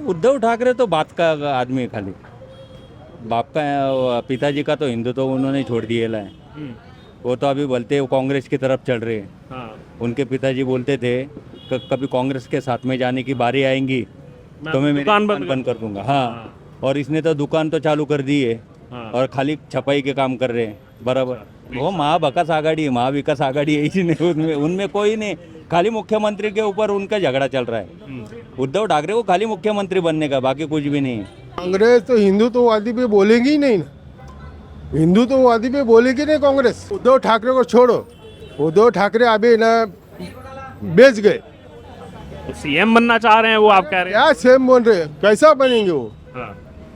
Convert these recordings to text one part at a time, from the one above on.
उद्धव ठाकरे तो बात का आदमी है खाली। बाप का पिताजी का तो हिंदुत्व उन्होंने छोड़ दिया है। वो तो अभी बोलते वो कांग्रेस की तरफ चल रहे हैं। हाँ, उनके पिताजी बोलते थे कभी कांग्रेस के साथ में जाने की बारी आएंगी तो मैं मेरी दुकान दुकान बंद कर दूंगा। हाँ, हाँ। और इसने तो दुकान तो चालू कर दी है हाँ। और खाली छपाई के काम कर रहे हैं बराबर। वो महाविकास आघाड़ी है, महाविकास आघाड़ी है ही नहीं, उनमें उनमें कोई नहीं। खाली मुख्यमंत्री के ऊपर उनका झगड़ा चल रहा है। उद्धव ठाकरे को खाली मुख्यमंत्री बनने का, बाकी कुछ भी नहीं। कांग्रेस तो हिंदुत्ववादी पे बोलेगी ही नहीं ना, हिंदुत्ववादी पे बोलेगी नहीं कांग्रेस। उद्धव ठाकरे को छोड़ो, उद्धव ठाकरे अभी ना बेच गए। तो सीएम बनना चाह रहे हैं वो, आप कह रहे हैं? क्या सेम बोल रहे हैं, कैसा बनेंगे वो, हाँ,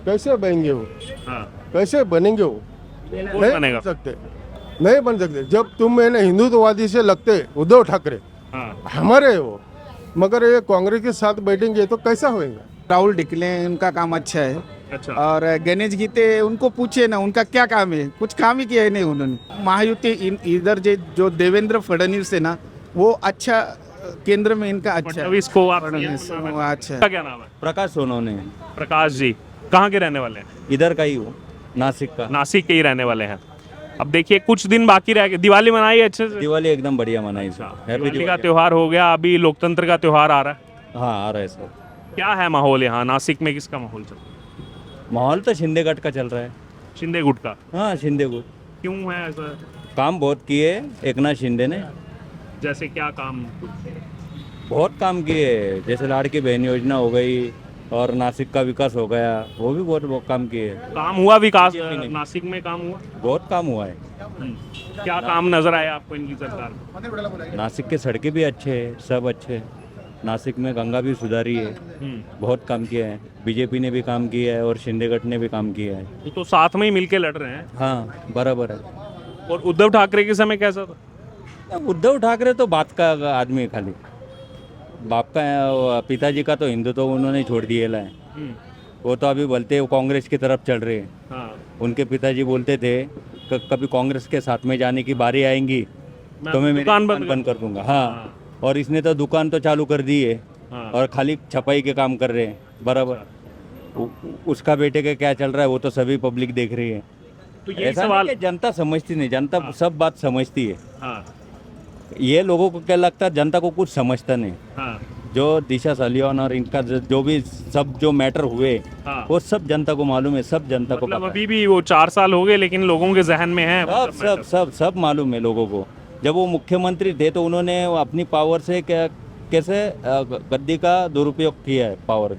कैसे बनेंगे वो, हाँ। कैसे बनेंगे वो, कौन नहीं बनेगा? बन सकते, नहीं बन सकते। जब तुम है ना हिंदुत्ववादी से लगते उद्धव ठाकरे हाँ, हमारे वो, मगर ये कांग्रेस के साथ बैठेंगे तो कैसा होएगा। राहुल ढिकले उनका काम अच्छा है। अच्छा। और गणेश गीते उनको पूछे ना, उनका क्या काम है, कुछ काम ही किया है नहीं उन्होंने। महायुति इधर जो देवेंद्र फडणवीस है ना, वो अच्छा केंद्र में इनका अच्छा है। फडणवीस को आप फडणवीस, CM वो अच्छा है। का क्या नाम है? प्रकाश सोनवणे प्रकाश जी कहाँ के रहने वाले हैं? इधर का ही हो, नासिक का। नासिक के ही रहने वाले हैं। अब देखिए कुछ दिन बाकी रह गए, दिवाली मनाई अच्छे से? दिवाली एकदम बढ़िया मनाई सर। हैप्पी दिवाली का दिवाली। त्योहार हो गया, अभी लोकतंत्र का त्योहार आ रहा है। हाँ आ रहा है सर। क्या है माहौल यहाँ नासिक में, किसका माहौल चल रहा है? माहौल तो शिंदे गट का चल रहा है। शिंदे गुट का। हाँ शिंदे गुट क्यों है ऐसा? काम बहुत किए एकनाथ शिंदे ने, जैसे क्या काम? बहुत काम किए। जैसे लाड़की बहन योजना हो गई और नासिक का विकास हो गया, वो भी बहुत काम किए। काम हुआ विकास नहीं। नासिक में? काम हुआ? बहुत काम हुआ है। क्या काम नजर आया आपको इनकी सरकार में? नासिक के सड़कें भी अच्छे हैं, सब अच्छे हैं। नासिक में गंगा भी सुधारी है, बहुत काम किया है। बीजेपी ने भी काम किया है और शिंदेगढ़ ने भी काम किया है। तो साथ में ही मिलके लड़ रहे हैं। हाँ बराबर है। और उद्धव ठाकरे के समय कैसा था? उद्धव ठाकरे तो बात का आदमी है खाली। बाप का पिताजी का तो हिंदुत्व उन्होंने छोड़ दिया है। वो तो अभी बोलते वो कांग्रेस की तरफ चल रहे हैं। हाँ। उनके पिताजी बोलते थे कभी कांग्रेस के साथ में जाने की बारी आएंगी तो मैं मेरी दुकान दुकान बंद कर दूंगा। हाँ, और इसने तो दुकान तो चालू कर दी है हाँ। और खाली छपाई के काम कर रहे हैं बराबर। उसका बेटे का क्या चल रहा है वो तो सभी पब्लिक देख रही है। तो यही ऐसा नहीं सवाल। कि जनता समझती नहीं, जनता सब बात समझती है। हाँ, ये लोगों को क्या लगता है, जनता को कुछ समझता नहीं। हाँ, जो दिशा सलियान और इनका जो भी सब जो मैटर हुए हाँ। वो सब जनता को मालूम है, सब जनता को मतलब पता है। अभी भी वो 4 साल हो गए लेकिन लोगों के जहन में है सब सब सब सब मालूम है लोगों को। जब वो मुख्यमंत्री थे तो उन्होंने अपनी पावर से क्या कैसे गद्दी का दुरुपयोग किया है पावर,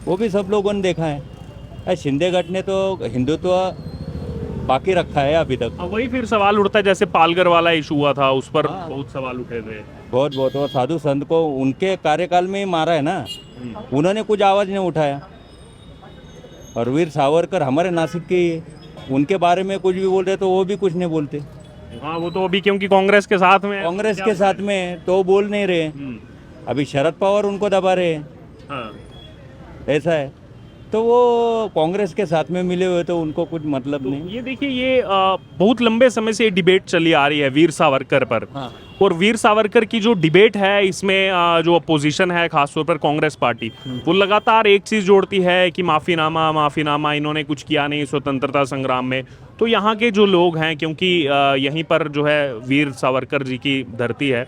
वो भी सब लोगों ने देखा है। शिंदेगढ़ ने तो हिंदुत्व बाकी रखा है अभी तक। अब वही फिर सवाल उठता है, जैसे पालघर वाला इशू हुआ था उस पर बहुत सवाल उठे थे। बहुत बहुत, और साधु संत को उनके कार्यकाल में ही मारा है ना, उन्होंने कुछ आवाज़ नहीं उठाया। और वीर सावरकर हमारे नासिक के ही है, उनके बारे में कुछ भी बोल रहे तो वो भी कुछ नहीं बोलते। हाँ, वो तो अभी क्योंकि कांग्रेस के साथ में है। कांग्रेस के साथ में तो बोल नहीं रहे। अभी शरद पवार उनको दबा रहे हैं, हाँ। ऐसा है। तो वो कांग्रेस के साथ में मिले हुए तो उनको कुछ मतलब तो नहीं। ये देखिए, ये बहुत लंबे समय से डिबेट चली आ रही है वीर सावरकर पर। हाँ। और वीर सावरकर की जो डिबेट है इसमें जो अपोजिशन है खासतौर पर कांग्रेस पार्टी, वो लगातार एक चीज़ जोड़ती है कि माफ़ीनामा माफ़ीनामा, इन्होंने कुछ किया नहीं स्वतंत्रता संग्राम में। तो यहाँ के जो लोग हैं, क्योंकि यहीं पर जो है वीर सावरकर जी की धरती है,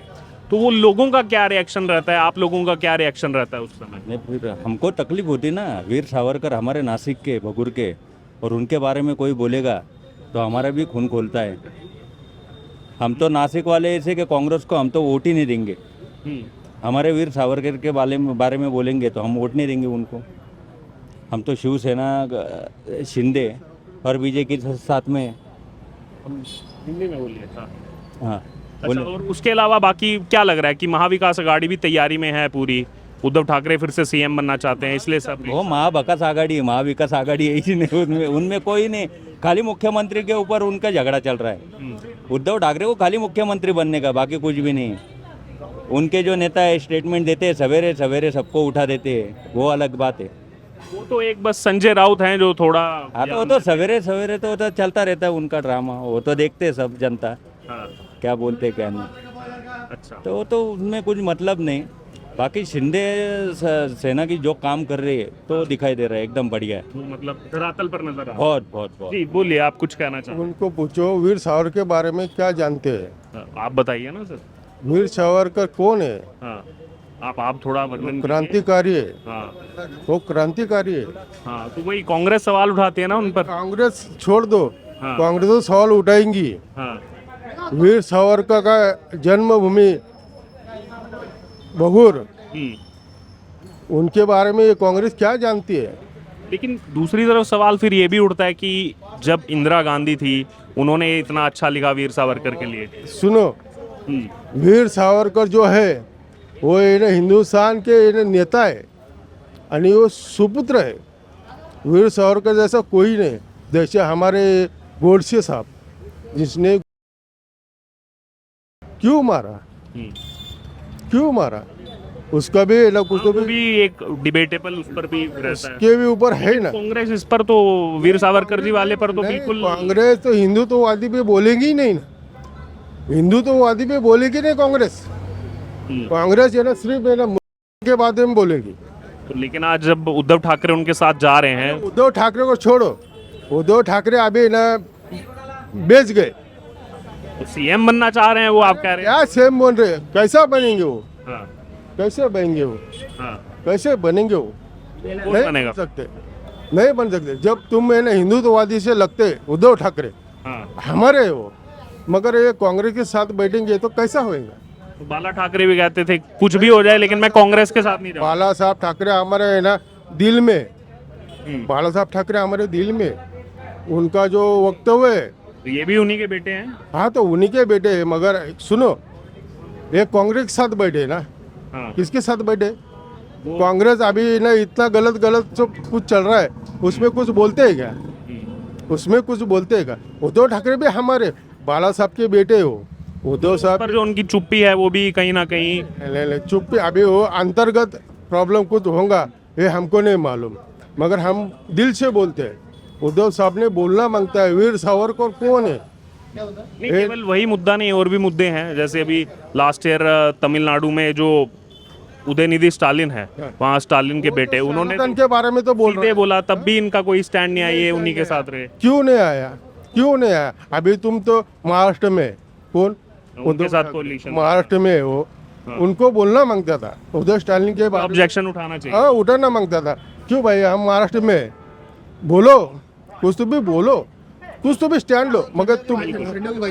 तो वो लोगों का क्या रिएक्शन रहता है, आप लोगों का क्या रिएक्शन रहता है उस समय? नहीं, फिर हमको तकलीफ होती ना। वीर सावरकर हमारे नासिक के भगुर के, और उनके बारे में कोई बोलेगा तो हमारा भी खून खोलता है। हम तो नासिक वाले ऐसे कि कांग्रेस को हम तो वोट ही नहीं देंगे। हमारे वीर सावरकर के बारे में बोलेंगे तो हम वोट नहीं देंगे उनको। हम तो शिवसेना शिंदे और बीजेपी के साथ में। हिंदी में बोलिए। हाँ अच्छा, बोले। और उसके अलावा बाकी क्या लग रहा है कि महाविकास आघाड़ी भी तैयारी में है पूरी? उद्धव ठाकरे फिर से सीएम बनना चाहते हैं, इसलिए सब वो महाविकास आघाड़ी है, महाविकास आघाड़ी है ही नहीं। उनमें कोई नहीं, खाली मुख्यमंत्री के ऊपर उनका झगड़ा चल रहा है। उद्धव ठाकरे को खाली मुख्यमंत्री बनने का, बाकी कुछ भी नहीं। उनके जो नेता है स्टेटमेंट देते हैं सवेरे सवेरे, सबको उठा देते हैं, वो अलग बात है। वो तो एक बस संजय राउत हैं जो थोड़ा हाँ, तो वो तो सवेरे सवेरे तो चलता रहता है उनका ड्रामा, वो तो देखते हैं सब जनता हाँ, क्या बोलते क्या नहीं। अच्छा। तो वो तो उसमें कुछ मतलब नहीं। बाकी शिंदे सेना की जो काम कर रही है तो दिखाई दे रहा है, एकदम बढ़िया है। वो मतलब धरातल पर नजर आ रहा बहुत बहुत है। बहुत। जी बोलिए, आप कुछ कहना चाहते उनको पूछो वीर सावरकर के बारे में क्या जानते हैं। हैं? आप बताइए ना सर। वीर सावरकर कौन है? हाँ, आप थोड़ा वर्णन कीजिए। क्रांतिकारी है, हाँ वो क्रांतिकारी है। हाँ, तो वही कांग्रेस सवाल उठाती है ना उन पर। कांग्रेस छोड़ दो, हाँ। कांग्रेस तो सवाल उठाएंगी। हाँ। वीर सावरकर का जन्मभूमि भगूर, उनके बारे में ये कांग्रेस क्या जानती है? लेकिन दूसरी तरफ सवाल फिर ये भी उठता है कि जब इंदिरा गांधी थी उन्होंने इतना अच्छा लिखा वीर सावरकर के लिए। सुनो, वीर सावरकर जो है वो इन्हें हिंदुस्तान के इन्हें नेता है आणि वो सुपुत्र है। वीर सावरकर जैसा कोई नहीं, जैसे हमारे गोडसे साहब जिसने क्यों मारा, क्यों मारा, उसका भी ना कुछ तो वो भी एक डिबेटेबल उस पर भी रहता है। उसके भी ऊपर है ना। कांग्रेस इस पर तो वीर सावरकर जी वाले पर तो नहीं, बिल्कुल कांग्रेस तो हिंदुत्ववादी पे बोलेगी ही नहीं ना, हिंदुत्ववादी पे बोलेगी नहीं कांग्रेस। कांग्रेस है ना सिर्फ है ना के बारे में बोलेगी। तो लेकिन आज जब उद्धव ठाकरे उनके साथ जा रहे हैं, उद्धव ठाकरे को छोड़ो, उद्धव ठाकरे अभी ना बेच गए। तो सीएम बनना चाह रहे हैं वो, आप कह रहे हैं। क्या सेम बोल रहे हैं? कैसा बनेंगे वो? हाँ, कैसे बनेंगे वो? हाँ। कैसे बनेंगे वो? कौन नहीं बनेगा? बन सकते, नहीं बन सकते। जब तुम है ना हिंदुत्ववादी से लगते उद्धव ठाकरे हाँ। हमारे हैं वो, मगर ये कांग्रेस के साथ बैठेंगे तो कैसा होएगा? तो बाला ठाकरे भी कहते थे कुछ भी हो जाए लेकिन मैं कांग्रेस के साथ नहीं जाऊंगा। बाला साहब ठाकरे हमारे है ना दिल में, बाला साहब ठाकरे हमारे दिल में, उनका जो वक्तव्य है। तो ये भी उन्हीं के बेटे हैं। हाँ तो उन्हीं के बेटे हैं, मगर सुनो, ये कांग्रेस के साथ बैठे ना, हाँ। किसके साथ बैठे? कांग्रेस अभी ना इतना गलत गलत जो कुछ चल रहा है उसमें कुछ बोलते हैं क्या? उसमें कुछ बोलते हैं क्या? उद्धव ठाकरे भी हमारे बाला साहब के बेटे हो। उद्धव साहब पर जो उनकी चुप्पी है वो भी कहीं ना कहीं चुप, अभी वो अंतर्गत प्रॉब्लम कुछ होगा ये हमको नहीं मालूम, मगर हम दिल से बोलते हैं। उद्धव साहब ने बोलना मांगता है, वीर सावरकर कौन है? नहीं, केवल वही मुद्दा नहीं, और भी मुद्दे हैं। जैसे अभी लास्ट ईयर तमिलनाडु में जो उदयनिधि स्टालिन है, वहाँ स्टालिन के बेटे, उन्होंने सनातन के बारे में तो बोल रहे सीधे बोला, तब भी इनका कोई स्टैंड नहीं आया, ये उन्हीं के साथ रहे। क्यों नहीं आया? क्यों नहीं आया? अभी तुम तो महाराष्ट्र में कौन उनके साथ कोalition महाराष्ट्र में हो, उनको बोलना मांगता था उद्धव स्टालिन के बारे में। ऑब्जेक्शन उठाना चाहिए। हाँ, उठाना मांगता था। क्यों भाई, हम महाराष्ट्र में बोलो, कुछ तो भी बोलो, कुछ तो भी स्टैंड लो, मगर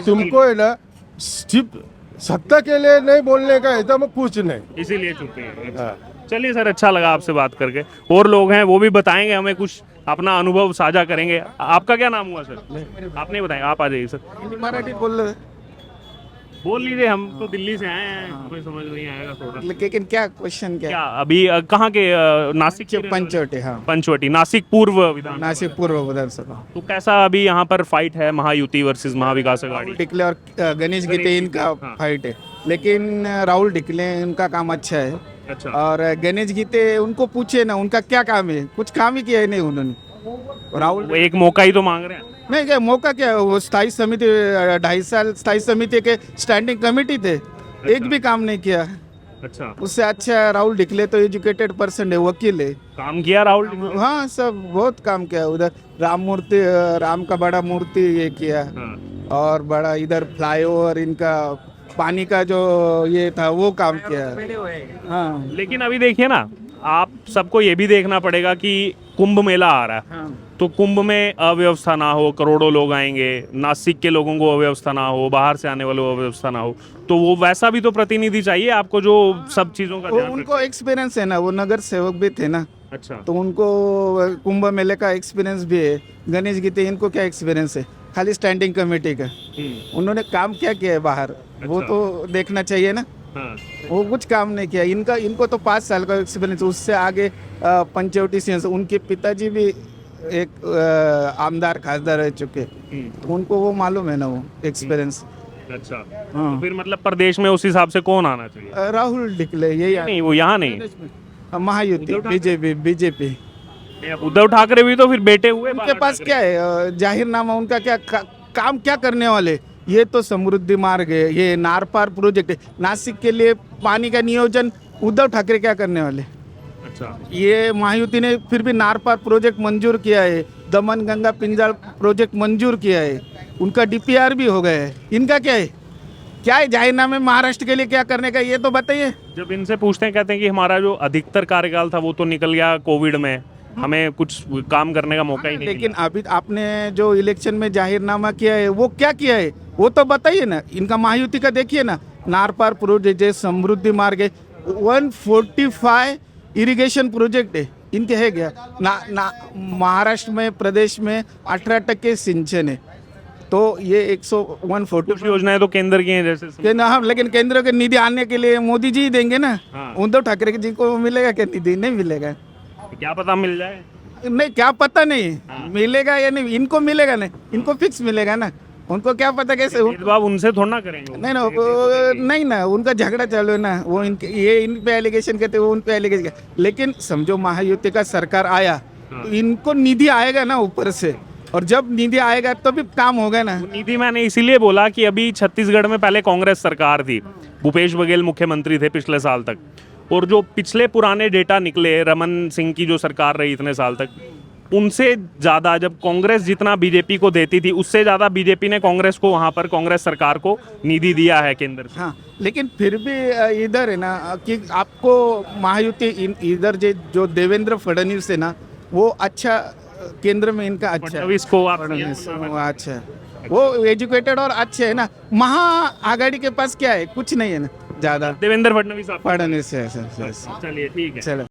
तुमको है ना सिर्फ सत्ता के लिए नहीं बोलने का एकदम कुछ नहीं। इसीलिए चुप है। हाँ। चलिए सर, अच्छा लगा आपसे बात करके। और लोग हैं वो भी बताएंगे हमें, कुछ अपना अनुभव साझा करेंगे। आपका क्या नाम हुआ सर? आपने बताया, आप आ जाइए सर। मराठी बोल रहे बोल लीजिए, हम तो दिल्ली से आए हैं, कोई समझ नहीं आएगा थोड़ा। लेकिन क्या क्वेश्चन क्या क्या अभी कहाँ के नासिक के? पंचवटी, हाँ, पंचवटी, नासिक पूर्व विधान। नासिक पूर्व विधानसभा। तो कैसा अभी यहाँ पर फाइट है, महायुति वर्सेस महाविकास अघाड़ी? डिकले और गणेश गीते इनका फाइट है, लेकिन राहुल डिकले इनका काम अच्छा है। अच्छा। और गणेश गीते उनको पूछे ना, उनका क्या काम है? कुछ काम ही किया है नहीं उन्होंने। राहुल वो एक मौका ही तो मांग रहे हैं। नहीं, क्या मौका क्या है? वो स्थायी समिति 2.5 साल स्थायी समिति के स्टैंडिंग कमेटी थे, एक भी काम नहीं किया। अच्छा, उससे अच्छा राहुल डिकले तो एजुकेटेड पर्सन है, वकील है। काम किया राहुल ने? हाँ, सब बहुत काम किया। उधर राम का बड़ा मूर्ति ये किया, हाँ। और बड़ा इधर फ्लाईओवर, इनका पानी का जो ये था वो काम किया। हाँ, लेकिन अभी देखिए ना, आप सबको ये भी देखना पड़ेगा कि कुंभ मेला आ रहा है। हाँ। तो कुंभ में अव्यवस्था ना हो, करोड़ों लोग आएंगे, नासिक के लोगों को अव्यवस्था ना हो, बाहर से आने वालों को अव्यवस्था ना हो, तो वो वैसा भी तो प्रतिनिधि चाहिए आपको जो सब चीजों का वो ध्यान उनको एक्सपीरियंस है ना, वो नगर सेवक भी थे ना, रखे। अच्छा, तो उनको कुंभ मेले का एक्सपीरियंस भी है। गणेश गीते इनको क्या एक्सपीरियंस है? खाली स्टैंडिंग कमेटी का। उन्होंने काम क्या किया है बाहर, वो अच्छा। तो देखना चाहिए ना। हाँ। वो कुछ काम नहीं किया। इनको तो 5 साल का एक्सपीरियंस, उससे आगे पंचवटी सिंह, उनके पिताजी भी एक आमदार खासदार रह चुके, तो उनको वो मालूम है ना, वो एक्सपीरियंस। अच्छा, हाँ। तो फिर मतलब प्रदेश में उस हिसाब से कौन आना चाहिए? राहुल डिकले यही नहीं, वो यहाँ नहीं। महायुति, बीजेपी। ये अब उद्धव ठाकरे भी तो फिर बेटे हुए। उनके पास क्या है जाहिरनामा? उनका क्या काम क्या करने वाले? ये तो समृद्धि मार्ग है, ये नार पार प्रोजेक्ट है, नासिक के लिए पानी का नियोजन उद्धव ठाकरे क्या करने वाले? अच्छा, ये महायुति ने फिर भी नार पार प्रोजेक्ट मंजूर किया है, दमन गंगा पिंजाल प्रोजेक्ट मंजूर किया है, उनका डीपीआर भी हो गया है। इनका क्या है? क्या है जाहिरनामे महाराष्ट्र के लिए क्या करने का, ये तो बताइए। जब इनसे पूछते हैं कहते हैं कि हमारा जो अधिकतर कार्यकाल था वो तो निकल गया कोविड में, हमें कुछ काम करने का मौका ही नहीं लेकिन अभी आपने जो इलेक्शन में जाहिरनामा किया है वो क्या किया है वो तो बताइए ना। इनका महायुति का देखिए ना, नार पार प्रोजेक्ट है, समृद्धि मार्ग है, 145 इरिगेशन प्रोजेक्ट है इनके, है क्या ना महाराष्ट्र में प्रदेश में 18% सिंचन है, तो ये 140 कुछ योजनाएं तो केंद्र की हैं जैसे हाँ, लेकिन केंद्र के निधि आने के लिए मोदी जी ही देंगे ना। हाँ। उद्धव ठाकरे जी को मिलेगा क्या निधि? नहीं मिलेगा। क्या पता मिल जाए। नहीं, क्या पता नहीं मिलेगा या नहीं, इनको मिलेगा नहीं, इनको फिक्स मिलेगा ना, उनको क्या पता कैसे भेदभाव उनसे थोड़ा ना करेंगे। नहीं ना नहीं ना, उनका झगड़ा चालू है ना, वो इनके ये इन पे एलिगेशन कहते वो उन पे एलिगेशन। लेकिन समझो महायुति का सरकार आया तो इनको निधि आएगा ना ऊपर से, और जब निधि आएगा तो भी काम होगा ना। निधि मैंने इसीलिए बोला कि अभी छत्तीसगढ़ में पहले कांग्रेस सरकार थी, भूपेश बघेल मुख्यमंत्री थे पिछले साल तक, और जो पिछले पुराने डेटा निकले रमन सिंह की जो सरकार रही इतने साल तक, उनसे ज़्यादा जब कांग्रेस जितना बीजेपी को देती थी उससे ज़्यादा बीजेपी ने कांग्रेस को वहाँ पर कांग्रेस सरकार को निधि दिया है केंद्र से। हाँ, लेकिन फिर भी इधर है ना कि आपको महायुति इधर जो देवेंद्र फडणवीस है ना, वो अच्छा केंद्र में इनका अच्छा है। फडणवीस को आप फडणवीस वो अच्छा है, वो एजुकेटेड और अच्छे है ना। महाआघाड़ी के पास क्या है? कुछ नहीं है ना ज़्यादा। देवेंद्र फडणवीस आप फडणवीस है सर। चलिए ठीक है। चलो।